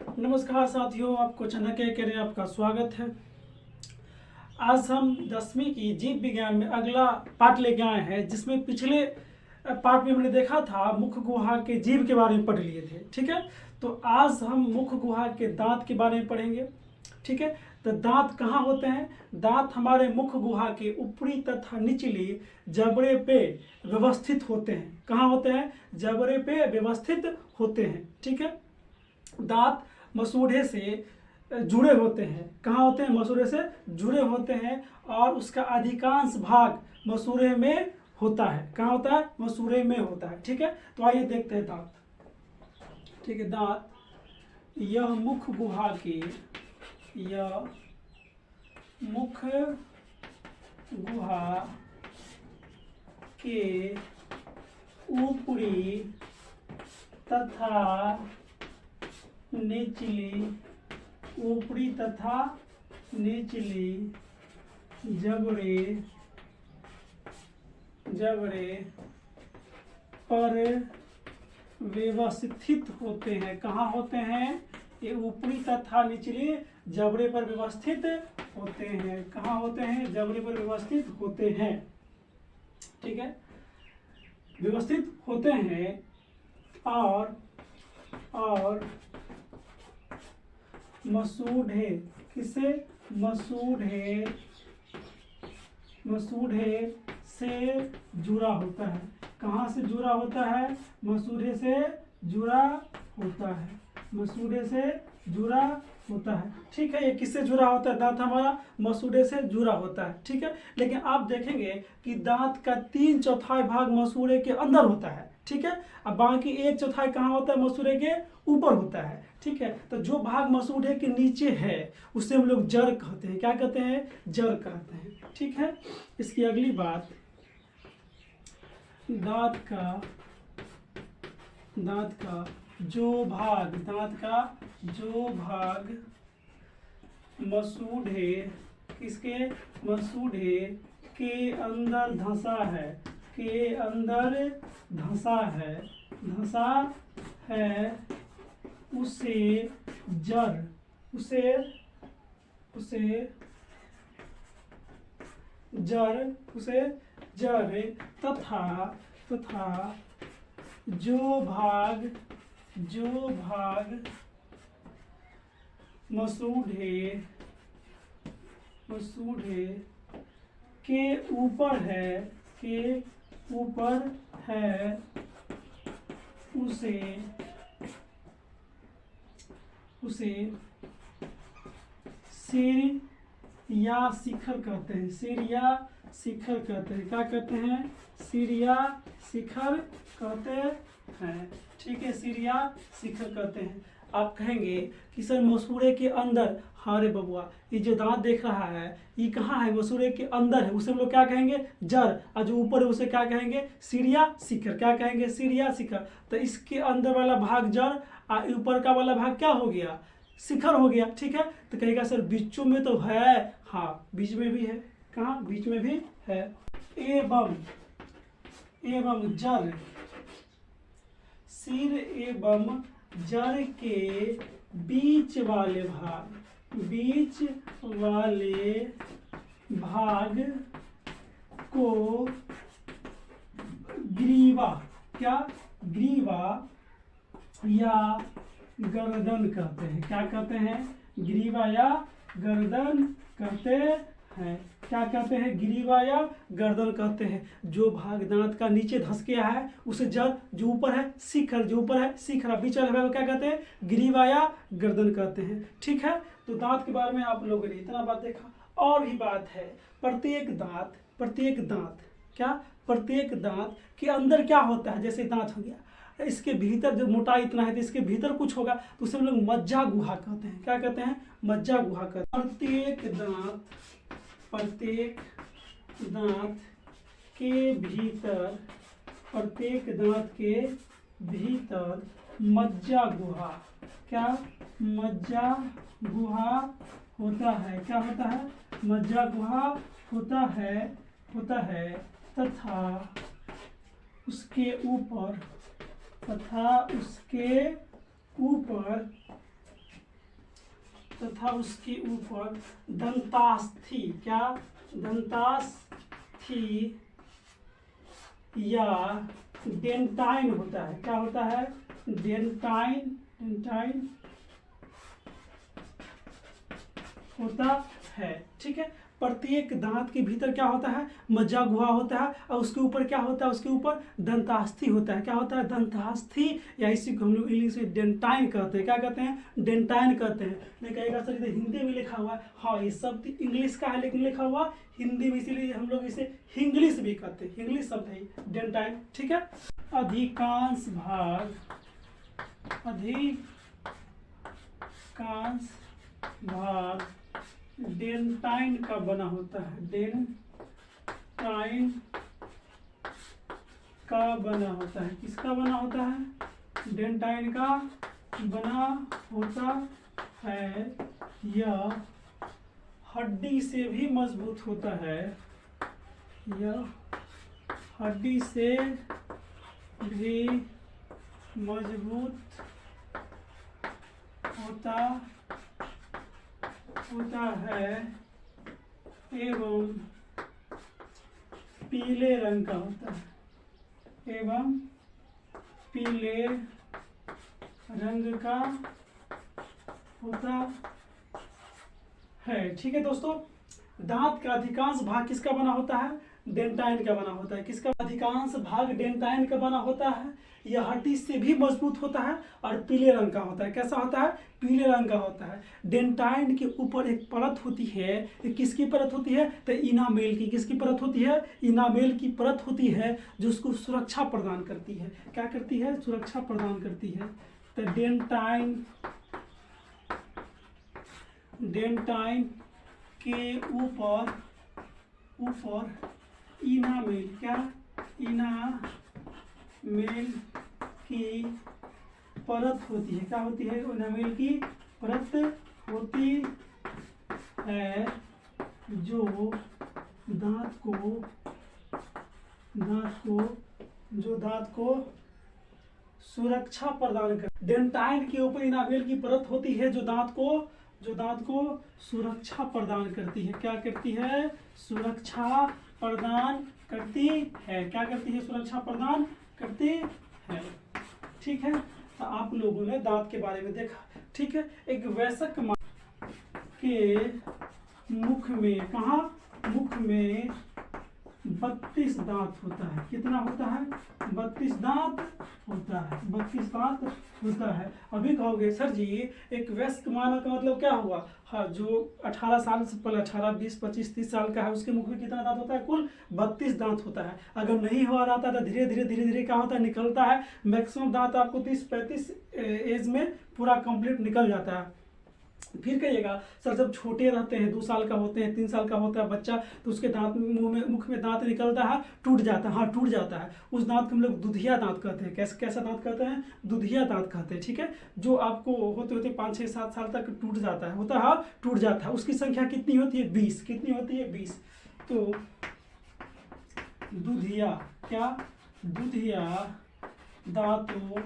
नमस्कार साथियों, आपको चाणक्य अकेडमी में आपका स्वागत है। आज हम 10वीं की जीव विज्ञान में अगला पार्ट लेके आए हैं, जिसमें पिछले पार्ट में हमने देखा था मुख गुहा के जीव के बारे में पढ़ लिए थे। ठीक है, तो आज हम मुख गुहा के दांत के बारे में पढ़ेंगे। ठीक है, तो दांत कहाँ होते हैं? दांत हमारे मुख गुहा के ऊपरी तथा निचली जबड़े पे व्यवस्थित होते हैं। कहाँ होते हैं? जबड़े पे व्यवस्थित होते हैं। ठीक है, दांत मसूड़े से जुड़े होते हैं। कहाँ होते हैं? मसूड़े से जुड़े होते हैं और उसका अधिकांश भाग मसूड़े में होता है। कहाँ होता है? मसूड़े में होता है। ठीक है, तो आइए देखते हैं दांत। ठीक है, दांत यह मुख गुहा के मुख गुहा के ऊपरी तथा ऊपरी तथा निचली जबड़े पर व्यवस्थित होते हैं। कहाँ होते हैं? ये ऊपरी तथा निचली जबड़े पर व्यवस्थित होते हैं। कहाँ होते हैं? जबड़े पर व्यवस्थित होते हैं। ठीक है, व्यवस्थित होते हैं और मसूड़े किसे? मसूड़े से जुड़ा होता है। कहाँ से जुड़ा होता है? मसूड़े से जुड़ा होता है। मसूड़े से जुड़ा होता है। ठीक है, ये किससे जुड़ा होता है? दांत हमारा मसूड़े से जुड़ा होता है। ठीक है, लेकिन आप देखेंगे कि दांत का 3/4 भाग मसूड़े के अंदर होता है। ठीक है, अब बाकी 1/4 कहाँ होता है? मसूड़े के ऊपर होता है। ठीक है, तो जो भाग मसूड़े के नीचे है उसे हम लोग जड़ कहते हैं। क्या कहते हैं? जड़ कहते हैं। ठीक है, इसकी अगली बात, दांत का जो भाग मसूड़े किसके? मसूड़े के अंदर धंसा है उसे जड़ तथा जो भाग मसूड़े के ऊपर है उसे सिर या शिखर कहते हैं। सिर या शिखर कहते हैं। क्या कहते हैं? सिर या शिखर कहते हैं। ठीक है, सिर या शिखर कहते हैं। आप कहेंगे कि सर मसूड़े के अंदर, हाँ रे बबुआ, ये जो दांत देख रहा है ये कहाँ है? मसूड़े के अंदर है। उसे हम लोग क्या कहेंगे? जड़। और जो ऊपर है उसे क्या कहेंगे? सिर या शिखर। क्या कहेंगे? सिर या शिखर। तो इसके अंदर वाला भाग जड़ और ऊपर का वाला भाग क्या हो गया? शिखर हो गया। ठीक है, तो कहेगा सर बीचों में तो है। हाँ, बीच में भी है। कहाँ? बीच में भी है। एवं जड़, सिर एवं जड़ के बीच वाले भाग को ग्रीवा, क्या? ग्रीवा या गर्दन कहते हैं। क्या कहते हैं? ग्रीवा या गर्दन कहते हैं। क्या कहते हैं? ग्रीवा या गर्दन कहते हैं। जो भाग दांत का नीचे धंस गया है उसे जड़, जो ऊपर है शिखर, बीच वाले भाग को क्या कहते हैं? ग्रीवा या गर्दन कहते हैं। ठीक है, तो दांत के बारे में आप लोगों ने इतना बात देखा। और भी बात है, प्रत्येक दांत के अंदर क्या होता है? जैसे दांत हो गया, इसके भीतर जो मोटाई इतना है तो इसके भीतर कुछ होगा, तो उसे हम लोग मज्जा गुहा कहते हैं। क्या कहते हैं? मज्जा गुहा कहते हैं। प्रत्येक दांत के भीतर मज्जा गुहा, क्या? मज्जा गुहा होता है। क्या होता है? मज्जा गुहा होता है तथा उसके ऊपर तथा उसके ऊपर दंतास्थि, क्या दंतास्थि या डेंटाइन होता है। क्या होता है? डेंटाइन होता है। ठीक है, प्रत्येक दांत के भीतर क्या होता है? मज्जा गुहा होता है और उसके ऊपर क्या होता है? उसके ऊपर दंतास्थि होता है। क्या होता है? दंतास्थि, या इसी को हम लोग इंग्लिश में डेंटाइन कहते हैं। क्या कहते हैं? डेंटाइन कहते हैं। नहीं कहेगा सर इधर हिंदी में लिखा हुआ है। हाँ, ये शब्द इंग्लिश का है लेकिन लिखा हुआ हिंदी में, इसीलिए हम लोग इसे हिंग्लिश भी कहते हैं। इंग्लिश शब्द है डेंटाइन। ठीक है, अधिकांश भाग डेंटाइन का बना होता है। डेंटाइन का बना होता है। किसका बना होता है? डेंटाइन का बना होता है। यह हड्डी से भी मजबूत होता है। यह हड्डी से भी मजबूत होता है एवं पीले रंग का होता है। एवं पीले रंग का होता है। ठीक है दोस्तों, दांत का अधिकांश भाग किसका बना होता है? डेंटाइन का बना होता है। किसका? अधिकांश भाग डेंटाइन का बना होता है। यह हड्डी से भी मजबूत होता है और पीले रंग का होता है। कैसा होता है? पीले रंग का होता है। डेंटाइन के ऊपर एक परत होती है। ये किसकी परत होती है? तो इनामेल की। किसकी परत होती है? इनामेल की परत होती है, जो उसको सुरक्षा प्रदान करती है। क्या करती है? सुरक्षा प्रदान करती है। तो डेंटाइन के ऊपर इनामेल, क्या? इनामेल की परत होती है। क्या होती है? इनामेल की परत होती है, जो दांत को सुरक्षा प्रदान कर। डेंटाइन के ऊपर इनामेल की परत होती है, जो दांत को सुरक्षा प्रदान करती है। क्या करती है? सुरक्षा प्रदान करती है। क्या करती है? सुरक्षा प्रदान करती है। ठीक है, तो आप लोगों ने दांत के बारे में देखा। ठीक है, एक वयस्क के मुख में, कहाँ? मुख में 32 दांत होता है। कितना होता है? 32 दांत होता है। 32 दांत होता है। अभी कहोगे सर जी एक वयस्क मानव का मतलब क्या हुआ? हाँ, जो 18 साल से पहले 18, 20, 25, 30 साल का है, उसके मुख में कितना दांत होता है? कुल 32 दांत होता है। अगर नहीं हुआ रहता तो धीरे धीरे क्या होता है? निकलता है। मैक्सिमम दांत आपको 30-35 एज में पूरा कंप्लीट निकल जाता है। फिर कहिएगा सर जब छोटे रहते हैं, 2 साल का होते हैं, 3 साल का होता है बच्चा, तो उसके दांत मुख में दांत निकलता है, टूट जाता है। हाँ, टूट जाता है। उस दांत को हम लोग दुधिया दांत कहते हैं। कैसा दांत कहते हैं? दुधिया दांत कहते हैं। ठीक है, जो आपको होते 5-6-7 साल तक टूट जाता है, टूट जाता है। उसकी संख्या कितनी होती है? 20। कितनी होती है? 20। तो दुधिया, क्या? दुधिया दांतों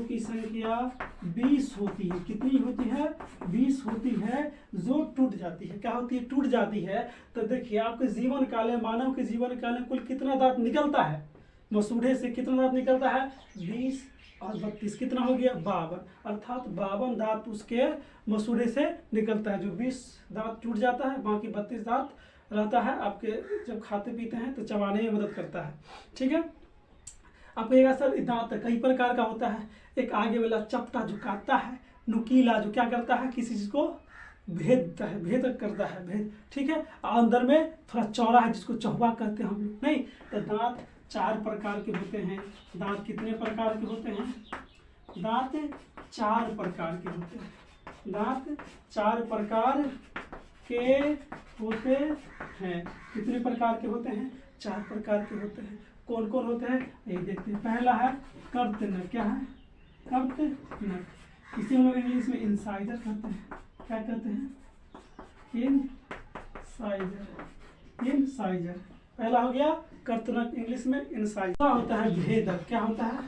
की संख्या 20 होती है। कितनी होती है? 20 होती है, जो टूट जाती है। क्या होती है? टूट जाती है। तो देखिए आपके जीवन काल में, मानव के जीवन काल में कुल कितना दांत निकलता है? मसूड़े से कितना दांत निकलता है? 20 और 32 कितना हो गया? 52। अर्थात 52 दांत उसके मसूड़े से निकलता है। जो 20 दांत टूट जाता है, बाकी 32 दांत रहता है। आपके जब खाते पीते हैं तो चबाने में मदद करता है। ठीक है, आप कहिएगा सर दांत कई प्रकार का होता है। एक आगे वाला चपटा जो काटता है, नुकीला जो क्या करता है? किसी चीज को भेद करता है। ठीक है, अंदर में थोड़ा चौड़ा है, जिसको चौवा कहते हैं हम लोग। नहीं, तो दांत 4 प्रकार के होते हैं। दांत कितने प्रकार के होते हैं? दांत 4 प्रकार के होते हैं। दांत 4 प्रकार के होते हैं। कितने प्रकार के होते हैं? 4 प्रकार के होते हैं। कौन कौन होते हैं? ये देखते हैं। पहला है कर्तनक। क्या है? कर्तनक। इसे हम लोग इंग्लिश में इंसाइजर कहते हैं। क्या कहते हैं? इंसाइजर। पहला हो गया कर्तनक, इंग्लिश में इंसाइजर। होता है भेदक। क्या होता है?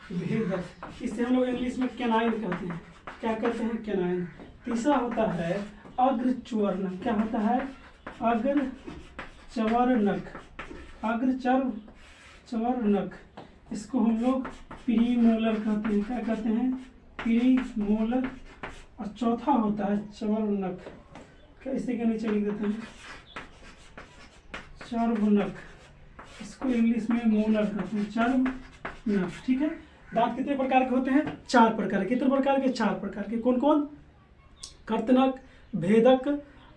भेदक, इसे हम लोग इंग्लिश में कैनाइन कहते हैं। क्या कहते हैं? कैनाइन। तीसरा होता है अग्रच्वर्णक। क्या होता है? अग्रच्वर्णक। अग्रच्वर्णक, इसको हम लोग प्रीमोलर कहते हैं। क्या कहते हैं? प्रीमोलर। और चौथा होता है चर्वनक। क्या इसी के नीचे लिख देते हैं? चर्वनक, इसको इंग्लिश में मोलर कहते हैं। चर्वनक, ठीक है। दांत कितने प्रकार के होते हैं? 4 प्रकार। कितने प्रकार के? 4 प्रकार के। कौन कौन? कर्तनक, भेदक,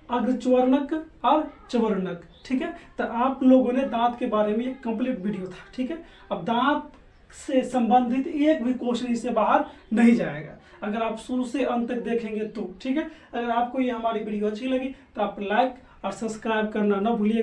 अग्रच्वर्णक और चर्वनक, ठीक है। तो आप लोगों ने दांत के बारे में एक कंप्लीट वीडियो था, ठीक है। अब दांत से संबंधित एक भी क्वेश्चन इससे बाहर नहीं जाएगा अगर आप शुरू से अंत तक देखेंगे तो, ठीक है। अगर आपको ये हमारी वीडियो अच्छी लगी तो आप लाइक और सब्सक्राइब करना ना भूलिएगा।